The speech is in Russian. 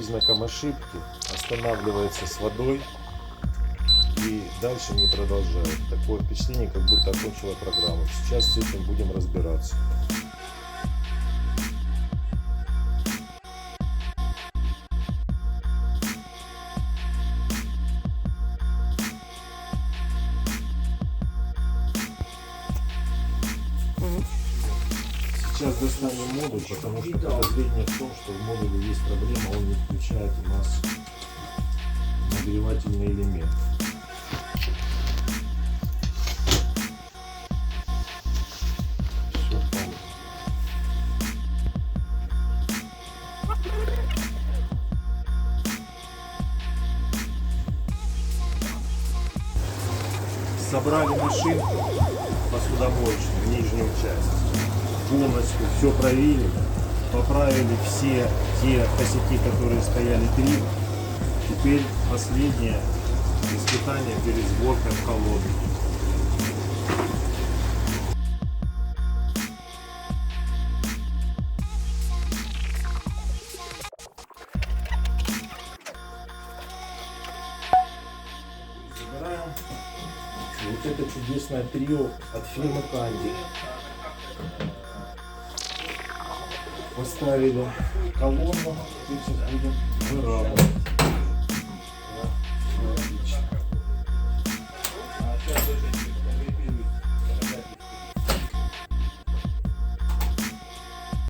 признаком ошибки, останавливается с водой и дальше не продолжает. Такое впечатление, как будто окончила программу. Сейчас с этим будем разбираться. Сейчас достанем модуль, потому что подозрение в том, что в модуле есть проблема, он не включает у нас нагревательный элемент. Все вполне. Собрали машинку посудомоечную, нижнюю часть. Полностью все проверили, поправили все те косяки, которые стояли криво. Теперь последнее испытание перед сборкой в колоду. Забираем вот это чудесное трио от фирмы Канди. Поставили колонну, теперь сейчас будем выравнивать.